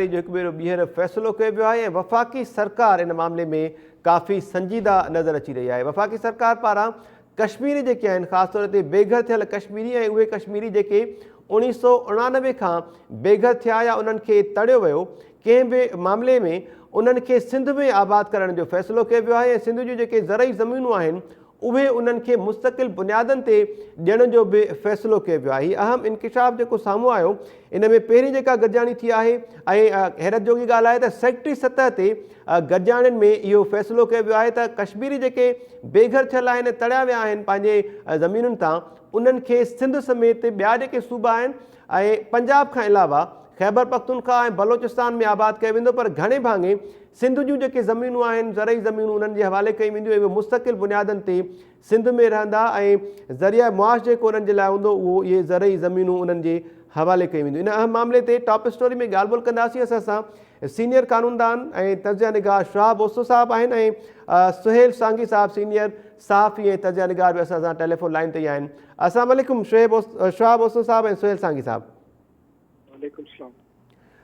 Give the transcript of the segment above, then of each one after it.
जो हिकु भेरो ॿीहर फ़ैसिलो कयो वियो आहे ऐं वफ़ाक़ी सरकार इन मामले में काफ़ी संजीदा नज़र अची रही आहे। वफ़ाक़ी सरकार पारां कश्मीरी जेके आहिनि ख़ासि तौर ते बेघर थियल कश्मीरी ऐं उहे कश्मीरी जेके 1989 खां बेघर थिया या उन्हनि खे तड़ियो वियो, कंहिं बि मामले में उन्हनि खे सिंध में आबाद करण जो फ़ैसिलो कयो वियो आहे ऐं सिंध जूं जेके ज़रई ज़मीनूं आहिनि उहे उन्हनि खे मुस्तक़िल बुनियादनि ते ॾियण जो बि फ़ैसिलो कयो वियो आहे। हीउ अहम इंकिशाफ़ जेको साम्हूं आयो इन में पहिरीं जेका गॾिजाणी थी आहे ऐं हैरत जोगी ॻाल्हि आहे त सेक्टरी सतह ते गॾिजाणियुनि में इहो फ़ैसिलो कयो वियो आहे त कश्मीरी जेके बेघर थियल आहिनि तड़िया विया आहिनि पंहिंजे ज़मीनुनि तां उन्हनि खे सिंध समेत ॿिया जेके सूबा आहिनि ऐं पंजाब खां अलावा ख़ैबर पख्तूनख्वा ऐं बलोचिस्तान में आबाद कयो वेंदो, पर घणे भाङे सिंध जूं जेके ज़मीनूं आहिनि ज़रई ज़मीनूं उन्हनि जे हवाले कई वेंदियूं ऐं उहे मुस्तक़िल बुनियादनि ते सिंध में रहंदा ऐं ज़रिया मुआश जेको उन्हनि जे लाइ हूंदो उहो इहे ज़रई ज़मीनूं उन्हनि जे हवाले कई वेंदियूं। इन अहम मामले ते टॉप स्टोरी में ॻाल्हि ॿोल कंदासीं। असां सां सीनियर कानूनदान ऐं तजिया निगाह शहाब ओसो साहिबु आहिनि ऐं सुहेल सांगी साहिबु सीनियर सहाफ़ी ऐं तजिया निगाह बि असां सां टेलीफोन लाइन ते ई आहिनि। अस्सलाम वालेकुम शहाब ओसो साहिबु ऐं सुहेल सांगी साहिबु।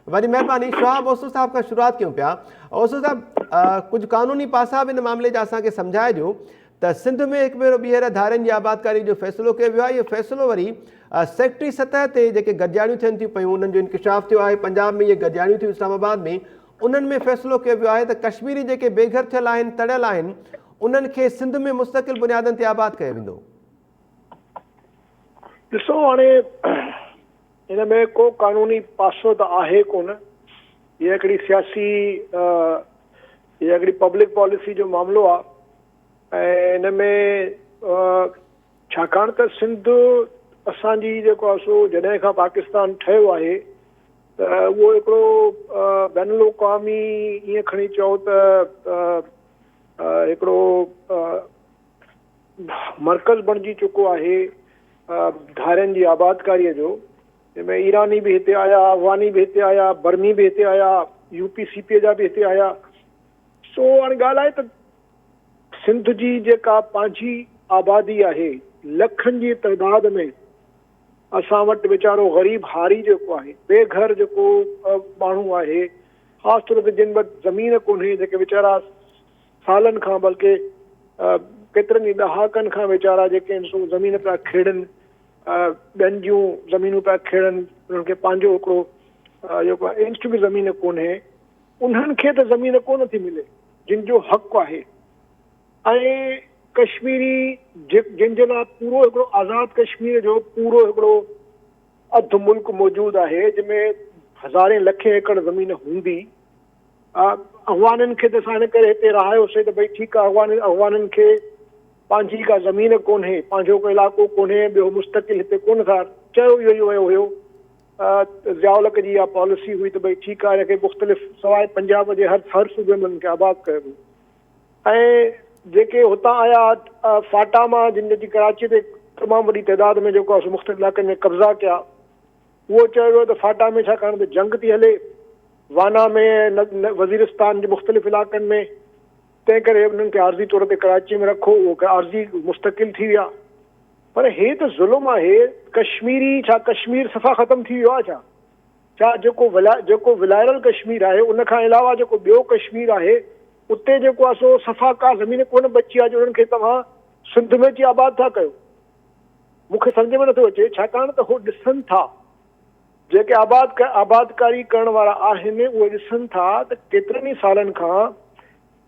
वॾी महिरबानी। शहाब ओसो साहिब खां शुरूआत कयूं पिया। ओसो साहिबु कुझु कानूनी पासा बि इन मामले जा असांखे सम्झाइजो त सिंध में हिकु भेरो ॿीहर धारियुनि जी आबादकारी जो फ़ैसिलो कयो वियो आहे। इहो फ़ैसिलो वरी सेक्टरी सतह ते जेके गॾिजाणियूं थियनि थियूं पियूं उन्हनि जो इंकिशाफ़ थियो आहे। पंजाब में इहे गॾिजाणियूं थियूं इस्लामाबाद में, उन्हनि में फ़ैसिलो कयो वियो आहे त कश्मीरी जेके बेघर थियल आहिनि तड़ियल आहिनि उन्हनि खे सिंध में मुस्तक़िल बुनियादनि ते आबाद कयो वेंदो। ॾिसो हाणे इन में को कानूनी पासो त आहे कोन। हीअ हिकिड़ी सियासी हीअ हिकिड़ी पब्लिक पॉलिसी जो मामिलो आहे ऐं इन में छाकाणि त सिंध असांजी जेको आहे सो जॾहिं खां पाकिस्तान ठहियो आहे त उहो हिकिड़ो बैनुल अक़वामी ईअं खणी चओ त हिकिड़ो मर्कज़ बणिजी चुको आहे धारियुनि जी आबादकारीअ जो। जंहिंमें ईरानी बि हिते आया, अफ़गानी बि हिते आया, बर्मी बि हिते आया, यूपी सीपीए जा बि हिते आया। सो हाणे ॻाल्हि आहे त सिंध जी जेका पंहिंजी आबादी आहे लखनि जी तइदाद में असां वटि वीचारो ग़रीब हारी जेको आहे बेघर जेको माण्हू आहे, ख़ासि तौर ते जिन वटि ज़मीन कोन्हे, जेके वीचारा सालनि खां बल्कि केतिरनि ई ॾहाकनि खां वीचारा जेके आहिनि सो ज़मीन पिया खेड़नि, ॿियनि जूं ज़मीनूं पिया खेड़नि, उन्हनि खे पंहिंजो हिकिड़ो जेको आहे इंच बि ज़मीन कोन्हे, उन्हनि खे त ज़मीन कोन थी मिले जिन जो हक़ु आहे। ऐं कश्मीरी जिन जे लाइ पूरो हिकिड़ो आज़ादु कश्मीर जो पूरो हिकिड़ो अधु मुल्क मौजूदु आहे जंहिंमें हज़ारे लखे एकड़ ज़मीन हूंदी। अफ़गाननि खे त असां हिन करे हिते रहायोसीं त भई ठीकु आहे, अफ़गाननि खे पंहिंजी का ज़मीन कोन्हे, पंहिंजो को इलाइक़ो कोन्हे, ॿियो मुस्तक़िल हिते कोन था, चयो इहो ई वियो हुयो। ज़ियाउलक जी इहा पॉलिसी हुई त भई ठीकु आहे, हिनखे मुख़्तलिफ़ सवाइ पंजाब जे हर सूबे में हुनखे आबाद कयो वियो। ऐं जेके हुतां आया फाटा मां जिन जी कराची ते तमामु वॾी तइदाद में जेको आहे मुख़्तलिफ़ इलाइक़नि में कब्ज़ा कया, उहो चयो वियो त फाटा में छाकाणि त जंग थी हले, वाना में वज़ीरिस्तान जे मुख़्तलिफ़ इलाइक़नि में, तंहिं करे उन्हनि खे आर्ज़ी तौर ते कराची में रखो, उहो आर्ज़ी मुस्तक़िल थी विया। पर हे त ज़ुल्म आहे। कश्मीरी छा कश्मीर सफ़ा ख़तमु थी वियो आहे छा जेको विलायरल कश्मीर आहे उनखां अलावा जेको ॿियो कश्मीर आहे उते जेको आहे सो सफ़ा का ज़मीन कोन बची आहे जो उन्हनि खे तव्हां सिंध में अची आबाद था कयो। मूंखे सम्झ में नथो अचे, छाकाणि त उहो ॾिसनि था जेके आबादकारी करण वारा आहिनि, उहे ॾिसनि था त केतिरनि ई सालनि खां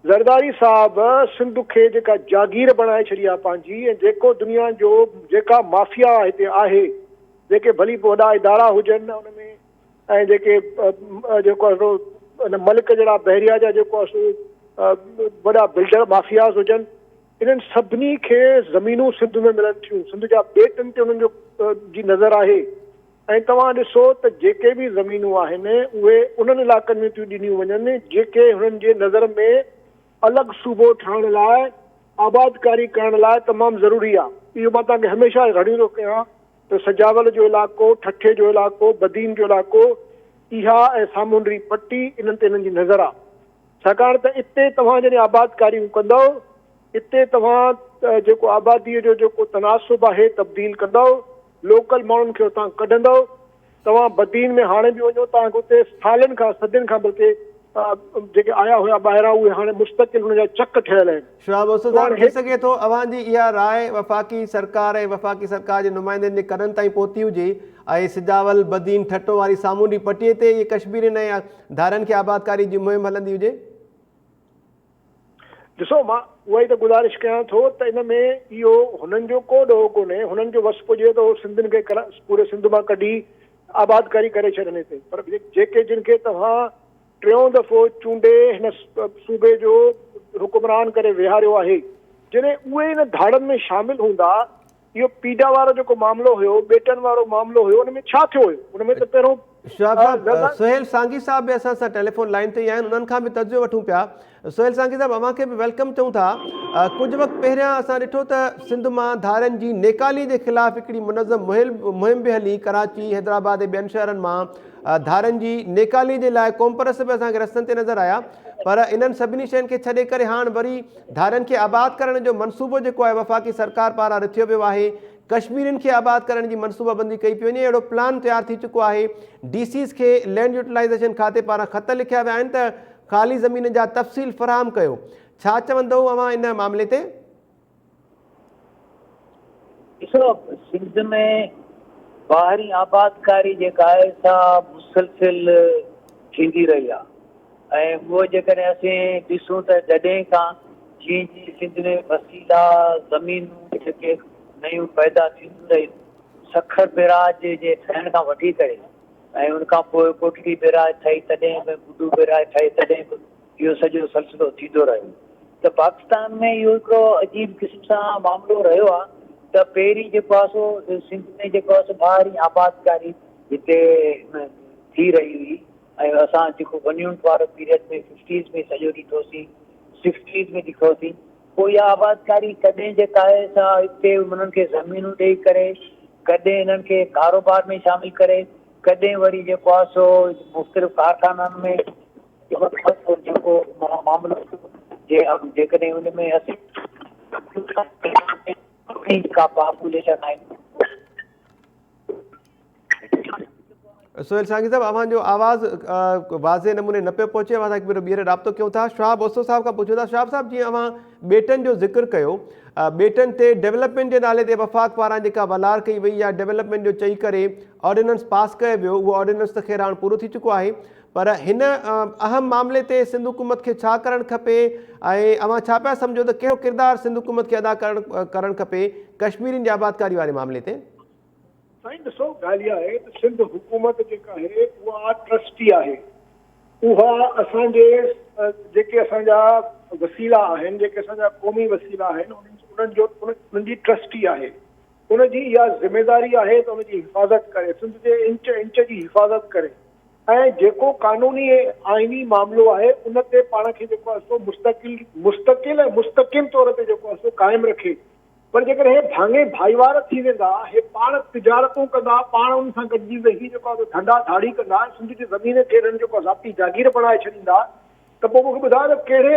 ज़रदारी साहब सिंध खे जेका जागीर बणाए छॾी आहे पंहिंजी, ऐं जेको दुनिया जो जेका माफ़िया हिते आहे, जेके भली वॾा इदारा हुजनि उन में, ऐं जेके जेको आहे मलिक जहिड़ा बहरिया जा जेको आहे सो वॾा बिल्डर माफ़ियाज़ हुजनि, इन्हनि सभिनी खे ज़मीनूं सिंध में मिलनि थियूं। सिंध जा ॿेटनि ते उन्हनि जो जी नज़र आहे। ऐं तव्हां ॾिसो त जेके बि ज़मीनूं आहिनि उहे उन्हनि इलाइक़नि में थियूं ॾिनियूं वञनि जेके हुननि जे नज़र में अलॻि सूबो ठहण लाइ, आबादकारी करण लाइ तमामु ज़रूरी आहे। इहो मां तव्हांखे हमेशह घणी थो कयां त सजावल जो इलाइक़ो, ठठे जो इलाइक़ो, बदीन जो इलाइक़ो, इहा ऐं सामुंडी पट्टी, इन्हनि ते इन्हनि जी नज़र आहे। छाकाणि त इते तव्हां जॾहिं आबादकारियूं कंदव, इते तव्हां जेको आबादीअ जो जेको तनासुब आहे तब्दील कंदव, लोकल माण्हुनि खे उतां कढंदव, तव्हां बदीन में हाणे बि वञो तव्हांखे उते सालनि खां सदियुनि खां बल्कि जेके आया हुया ॿाहिरां उहे हाणे मुस्तक़िल हुन जा चक ठहियल आहिनि। शहाब उस्ताद साहब, थी सघे थो अव्हां जी इहा राय वफ़ाक़ी सरकार ऐं वफ़ाक़ी सरकार जे नुमाइंदनि जे कननि ताईं पहुती हुजे ऐं सिजावल बदीन ठटो वारी सामूंडी पटीअ ते इहे कश्मीरियुनि ऐं धारनि खे आबादकारी जी मुहिम हलंदी हुजे? ॾिसो, मां उहा ई त गुज़ारिश कयां थो त इन में इहो हुननि जो को ॾोह कोन्हे। हुननि जो वस पुॼे त सिंधियुनि खे पूरे सिंध मां कढी आबादकारी करे छॾनि हिते, पर जेके जिन खे तव्हां टियों दफ़ो चूंडे हिन सूबे जो हुकुमरान करे विहारियो आहे, जॾहिं उहे इन धाड़नि में शामिल हूंदा, इहो पीडा वारो जेको मामिलो हुयो, बेटनि वारो मामिलो हुयो, उन में छा थियो हुयो? उन में त पहिरों शहाब साहब, सुहेल सांगी साहब बि असां सां टेलीफोन लाइन ते ई आहिनि, उन्हनि खां बि तजुर्बो वठूं पिया। सुहेल सांगी साहब, अव्हां खे बि वेलकम चऊं था। कुझु वक़्तु पहिरियां असां ॾिठो त सिंध मां धारनि जी नेकाली जे ख़िलाफ़ हिकिड़ी मुनज़म मुहिम बि हली। कराची, हैदराबाद ऐं ॿियनि शहरनि मां धारनि जी नेकाली जे लाइ कोम्परस बि असांखे रस्तनि ते नज़र आया, पर इन्हनि सभिनी शयुनि खे छॾे करे हाणे वरी धारनि खे आबाद करण जो मनसूबो जेको आहे वफ़ाक़ी सरकार पारां रिथियो वियो आहे। कश्मीरियुनि खे आबाद करण जी मनसूबाबंदी कई पई वञे, अहिड़ो प्लान तयारु थी चुको आहे। DCs खे लैंड यूटिलाइज़ेशन खाते पारां ख़त लिखिया विया आहिनि त ख़ाली ज़मीन जा तफ़सील फ़राहम कयो। छा चवंदो अव्हां इन मामले ते? ॾिसो, सिंध में ॿाहिरीं आबादकारी जेका आहे सा मुसलसिल थींदी रही आहे ऐं उहो जेकॾहिं असीं ॾिसूं त जॾहिं खां जीअं जीअं सिंध में वसीला ज़मीनूं जेके नयूं पैदा थींदियूं रहियूं, सखर बिराज जे ठहण खां वठी करे ऐं उनखां पोइ कोटली बिराज ठही, तॾहिं बि बुडू बिराज ठही, तॾहिं बि इहो सॼो सिलसिलो थींदो रहियो। त पाकिस्तान में इहो हिकिड़ो अजीब क़िस्म सां मामिलो रहियो आहे त पहिरीं जेको आहे सो सिंध में जेको आहे सो ॿाहिरीं आबादकारी हिते थी रही हुई ऐं असां जेको वञूं वारो पीरियड में 50s में सॼो ॾिठोसीं, 60s में ॾिठोसीं। पोइ इहा आबादकारी कॾहिं जेका आहे सा हिते उन्हनि खे ज़मीनूं ॾेई करे, कॾहिं इन्हनि खे कारोबार में शामिल करे, कॾहिं वरी जेको आहे सो मुख़्तलिफ़ कारखाननि में जेको मामिलो जेकॾहिं उन में असीं का पॉपुलेशन आहे। सुहेल सांगी साहब, अव्हां जो आवाज़ वाज़े नमूने न पियो पहुचे, असां हिकु भेरो ॿीहर राब्तो कयूं था। शहाब उस्ताद साहब खां पुछूं था। शहाब साहब, जीअं अव्हां ॿेटनि जो ज़िक्र कयो, ॿेटनि ते डेवलपमेंट जे नाले ते वफ़ाक़ पारां जेका वलार कई वई आहे डेवलपमेंट जो चई करे ऑर्डिनेंस पास कयो वियो, उहो ऑर्डिनेंस त ख़ैर हाणे पूरो थी चुको आहे, पर हिन अहम मामले ते सिंध हुकूमत खे छा करणु खपे ऐं अव्हां छा पिया सम्झो त कहिड़ो किरदारु सिंध हुकूमत खे अदा करणु खपे कश्मीरियुनि जी आबादकारी वारे मामले ते? साईं, ॾिसो, ॻाल्हि इहा आहे त सिंध हुकूमत जेका आहे उहा ट्रस्टी आहे। उहा असांजे जेके असांजा वसीला आहिनि, जेके असांजा क़ौमी वसीला आहिनि, उन्हनि जी ट्रस्टी आहे। उनजी इहा ज़िमेदारी आहे त उनजी हिफ़ाज़त करे, सिंध जे इंच इंच जी हिफ़ाज़त करे ऐं जेको कानूनी आइनी मामिलो आहे उन ते पाण खे जेको आहे सो मुस्तक़िल ऐं मुस्तक़िम तौर ते जेको आहे सो क़ाइमु रखे। पर जेकर हे भाङे भाईवार थी वेंदा, हे पाण तिजारतूं कंदा, पाण उन सां गॾिजी वेही जेको आहे धंधा धाड़ी कंदा, सिंध जी ज़मीन खे हिननि जेको ज़ाती जागीर बणाए छॾींदा, त पोइ मूंखे ॿुधायो त कहिड़े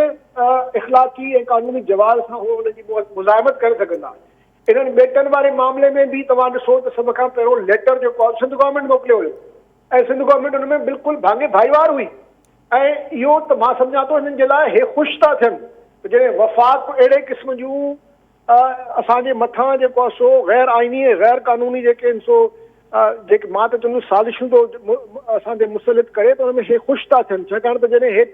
इख़लाक़ी ऐं कानूनी जवाब सां उहे हुनजी मुज़ाहिमत करे सघंदा। इन्हनि ॿेटनि वारे मामले में बि तव्हां ॾिसो त सभ खां पहिरियों लेटर जेको आहे सिंध गवर्नमेंट मोकिलियो हुयो ऐं सिंध गवर्नमेंट हुन में बिल्कुलु भाङे भाईवार हुई ऐं इहो त मां सम्झां थो हिननि जे लाइ हे ख़ुशि था थियनि जॾहिं वफ़ाक़ अहिड़े क़िस्म जूं असांजे मथां जेको आहे सो गैर आइनी ऐं गैर कानूनी जेके आहिनि सो जेके मां त चवंदुसि साज़िशूं थो असांजे मुसलित करे, त हुन में हे ख़ुशि था थियनि। छाकाणि त जॾहिं हे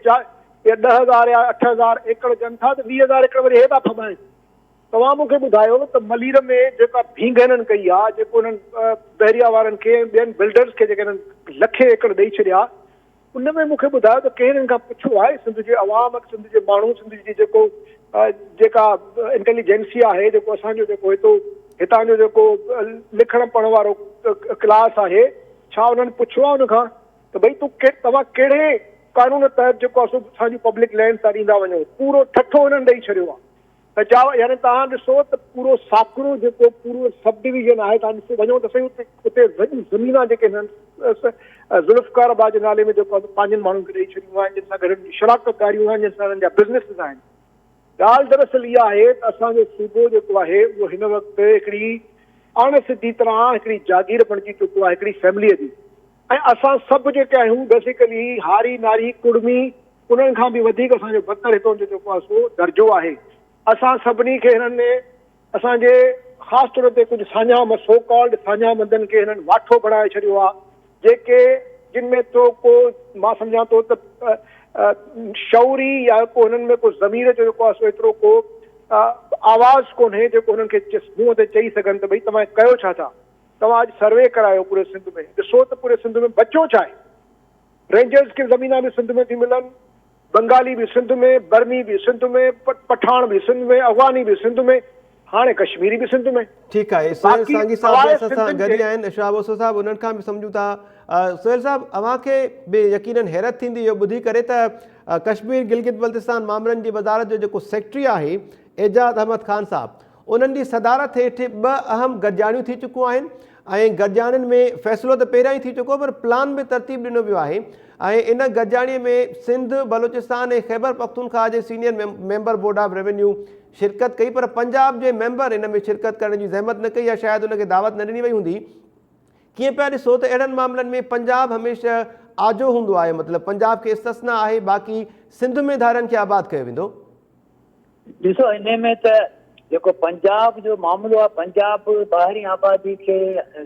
10,000 या 8,000 एकड़ ॾियनि था त 20,000 एकड़ वरी हे था फमाइनि। तव्हां मूंखे ॿुधायो त मलीर में जेका भींग हिननि कई आहे, जेको हिननि बहरिया वारनि खे ॿियनि बिल्डर्स खे जेके हिननि लखे एकड़ ॾेई छॾिया, उन में मूंखे ॿुधायो त कंहिं हिननि खां पुछो आहे सिंध जे अवाम, सिंध जे माण्हू, सिंध जी जेका इंटेलिजेंसी आहे, जेको असांजो जेको हितां जो जेको लिखण पढ़ण वारो क्लास आहे, छा उन्हनि पुछो आहे उनखां त भई तव्हां कहिड़े कानून तहत जेको आहे सो असांजी पब्लिक लैंड था ॾींदा वञो? पूरो ठठो हिननि ॾेई छॾियो आहे। त यानी तव्हां ॾिसो त पूरो साकिरो जेको पूरो सब डिवीजन आहे, तव्हां ॾिसो वञो त सही उते ज़मीना जेके हिननि ज़ुल्फ़कार जे नाले में जेको आहे पंहिंजनि माण्हुनि खे ॾेई छॾियूं आहिनि, जिन सां गॾु शराकतकारियूं आहिनि, जिन सां हिननि जा बिज़नेसिस आहिनि। ॻाल्हि दरअसल इहा आहे त असांजो सूबो जेको आहे उहो हिन वक़्तु हिकिड़ी अण सिधी तरह हिकिड़ी जागीर बणिजी चुको आहे हिकिड़ी फैमिलीअ जी। ऐं असां सभु जेके आहियूं बेसिकली हारी नारी कुड़मी उन्हनि खां बि वधीक असांजो बदतर हितां जो जेको आहे सो दर्जो आहे। असां सभिनी खे हिननि में असांजे ख़ासि तौर ते कुझु साञा सो कॉल्ड साञा मंदनि खे हिननि वाठो बणाए छॾियो आहे, जेके जिन में तो को मां सम्झां थो त शौरी या को हिननि में को ज़मीर जो जेको आहे सो एतिरो को आवाज़ कोन्हे जेको हुननि खे मुंहं ते चई सघनि त भई तव्हां कयो छा था। तव्हां अॼु सर्वे करायो पूरे सिंध में, ॾिसो त पूरे सिंध में बचो छा आहे। रेंजर्स खे ज़मीना बि सिंध में थी मिलनि, बंगाली बि सिंध में, बर्मी बि सिंध में, पठान बि सिंध में, अफ़गानी बि सिंध में, हाणे कश्मीरी बि सिंध में। ठीकु आहे। सुहेल सांगी साहब असां सां गॾु आहिनि, शहाब ओसो साहब, उन्हनि खां बि सम्झूं था। सुहेल साहब, अव्हांखे बि यकीनन हैरत थींदी इहो ॿुधी करे त कश्मीर गिलगित बल्तिस्तान मामलनि जी वज़ारत जो जेको सेक्रेटरी आहे एजाज़ अहमद ख़ान साहब, उन्हनि जी सदारत हेठि 2 अहम गॾिजाणियूं थी चुकियूं आहिनि ऐं गॾिजाणियुनि में फ़ैसिलो त पहिरियां ई थी चुको, पर प्लान बि तरतीब ॾिनो वियो आहे ऐं इन गॾिजाणीअ में सिंध, बलोचिस्तान ऐं ख़ैबर पख्तूनख्वा जे senior member board of revenue शिरकत कई, पर पंजाब जे मेंबर इन में शिरकत करण जी ज़हमत न कई या शायदि उनखे दावत न ॾिनी वई हूंदी। कीअं पिया ॾिसो त अहिड़नि मामलनि में पंजाब हमेशह आजो हूंदो आहे, मतिलबु पंजाब खे इस्तस्ना आहे, बाक़ी सिंध में धारनि खे आबाद कयो वेंदो। ॾिसो, इन में त जेको पंजाब जो मामिलो आहे, पंजाब ॿाहिरीं आबादी खे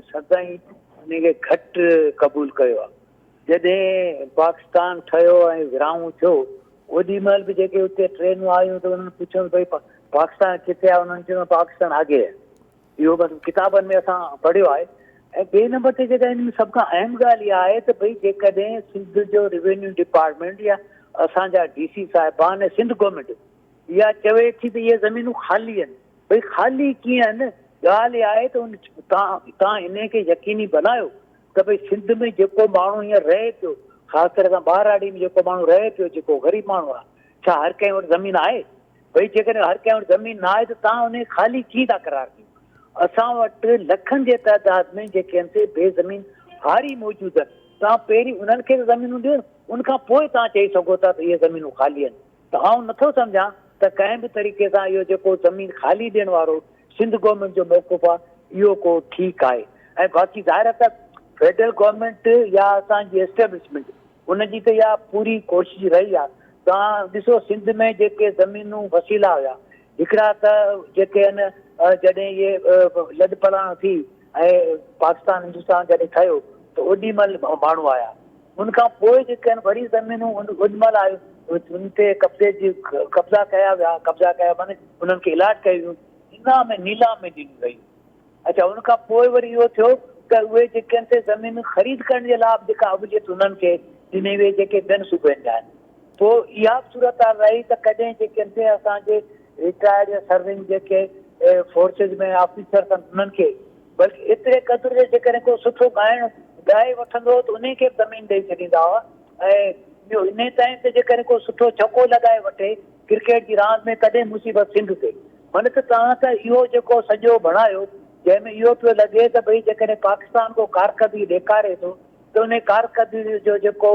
सदाईं उनखे घटि क़बूल कयो आहे। जॾहिं पाकिस्तान ठहियो ऐं विरहांउ थियो, ओॾी महिल बि जेके उते ट्रेनूं आयूं त उन्हनि पुछियो भई पाकिस्तान किथे आहे, उन्हनि चयो पाकिस्तान आगे आहे। इहो बसि किताबनि में असां पढ़ियो आहे। ऐं ॿिए नंबर ते जेका हिन में सभ खां अहम ॻाल्हि इहा आहे त भई जेकॾहिं सिंध जो रेवेन्यू डिपार्टमेंट या असांजा DC साहिबान ऐं सिंध गवर्नमेंट इहा चवे थी त इहे ज़मीनूं ख़ाली आहिनि, भई ख़ाली कीअं आहिनि? ॻाल्हि इहा आहे त तव्हां इन खे यकीनी बनायो त भई सिंध में जेको माण्हू हींअर रहे पियो, ख़ासि करे सां ॿाहिराड़ी में जेको माण्हू रहे पियो, जेको ग़रीब माण्हू आहे, छा हर कंहिं वटि ज़मीन आहे? भई जेकॾहिं हर कंहिं वटि ज़मीन न आहे त तव्हां उन ख़ाली कीअं था करार कयो? असां वटि लखनि जे तइदाद में जेके आहिनि से बेज़मीन हारी मौजूदु आहिनि। तव्हां पहिरीं उन्हनि खे ज़मीनूं ॾियो, उनखां पोइ तव्हां चई सघो था त इहे ज़मीनूं ख़ाली आहिनि। त आउं नथो सम्झां त कंहिं बि तरीक़े सां इहो जेको ज़मीन ख़ाली ॾियण वारो सिंध गवर्नमेंट जो मौक़िफ़ आहे, इहो को ठीकु आहे। ऐं बाक़ी ज़ाहिर त फेडरल गवर्नमेंट या असांजी एस्टेब्लिशमेंट उनजी त इहा पूरी कोशिशि रही आहे। तव्हां ॾिसो, सिंध में जेके ज़मीनूं वसीला हुया, हिकिड़ा त जेके आहिनि जॾहिं इहे लॾ पलाण थी ऐं पाकिस्तान हिंदुस्तान जॾहिं ठहियो त ओॾी महिल माण्हू आया, उनखां पोइ जेके आहिनि वरी ज़मीनूं ओॾी महिल आयूं, उन ते कब्ज़ा कया विया, कब्ज़ा कया माने उन्हनि खे इलाट कयूं, नीलाम में ॾिनियूं वयूं। अच्छा, उनखां पोइ वरी इहो थियो त उहे जेके आहिनि से ज़मीनूं ख़रीद करण जे लाइ जेका अवलियत उन्हनि खे ॾिनी वई, जेके ॿियनि सूबनि जा आहिनि। पोइ इहा सूरत रही त कॾहिं जेके आहिनि से असांजे रिटायर्ड या सर्विंग जेके फोर्सिस में ऑफिसर अथनि उन्हनि खे बल्कि एतिरे क़दुरु जे जेकॾहिं को सुठो ॻाए वठंदो त उन खे बि ज़मीन ॾेई छॾींदा हुआ। ऐं ॿियो इन ताईं त जेकॾहिं को सुठो छको लॻाए वठे क्रिकेट जी रांदि में, तॾहिं मुसीबत सिंध ते। माना त तव्हां त इहो जेको सॼो बणायो, जंहिंमें इहो पियो लॻे त भई जेकॾहिं पाकिस्तान को कारकर्दगी ॾेखारे थो त उन कारकर्दगी जो जेको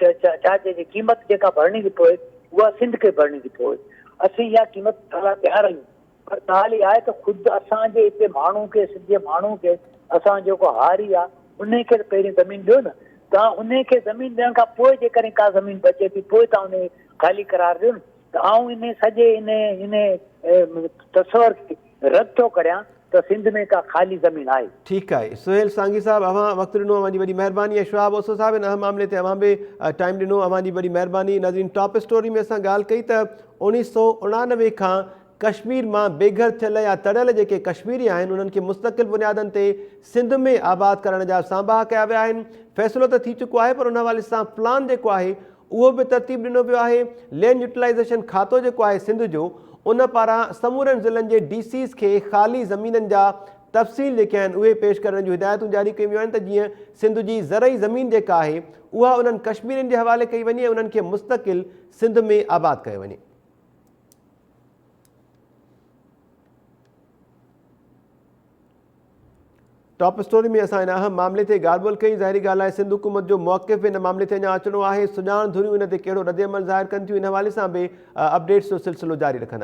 छा चइजे क़ीमत जेका भरणी थी पए, उहा सिंध खे भरणी थी पए। असीं इहा क़ीमत तयारु आहियूं, पर ॻाल्हि इहा आहे त ख़ुदि असांजे हिते माण्हू खे, सिंधी माण्हू खे, असां जेको हारी आहे उन खे पहिरीं ज़मीन ॾियो न। तव्हां उन खे ज़मीन ॾियण खां पोइ जेकॾहिं का ज़मीन बचे थी, पोइ तव्हां उन ख़ाली करार ॾियो न। त आउं इन सॼे इन तस्वर खे रद्द थो करियां त सिंध में का ख़ाली ज़मीन आहे। ठीकु आहे। सुहेल सांगी साहब, अव्हां वक़्तु ॾिनो, अव्हांजी वॾी महिरबानी आहे। शहाब ओसो साहब, इन अहम मामले ते अव्हां बि टाइम ॾिनो, अव्हांजी वॾी महिरबानी। नाज़रीन, टॉप स्टोरी में असां ॻाल्हि कई त 1989 खां कश्मीर मां बेघर थियल या तड़ियल जेके कश्मीरी आहिनि उन्हनि खे मुस्तक़िल बुनियादनि ते सिंध में आबाद करण जा सांभा कया विया आहिनि। फ़ैसिलो त थी चुको आहे, पर उन हवाले सां प्लान जेको आहे उहो बि तरतीब ॾिनो वियो आहे। लैंड यूटिलाइज़ेशन खातो जेको आहे सिंध जो, उन पारां समूरनि ज़िलनि जे DCs खे ख़ाली ज़मीननि जा तफ़सील जेके आहिनि उहे पेश करण जूं हिदायतूं जारी कयूं वियूं आहिनि त जीअं सिंध जी ज़रई ज़मीन जेका आहे उहा उन्हनि कश्मीरियुनि जे हवाले कई वञे, उन्हनि खे मुस्तक़िल सिंध में आबाद कयो वञे। टॉप स्टोरी में असां इन अहम मामले ते ॻाल्हि ॿोल कई। ज़ाहिरी ॻाल्हि आहे, सिंध हुकूमत जो मौक़िफ़ इन मामले ते अञा अचिणो आहे। सुञाण धुरियूं इन ते कहिड़ो रद्द अमल ज़ाहिर कनि थियूं, इन हवाले सां बि अपडेट्स जो सिलसिलो जारी रखंदा।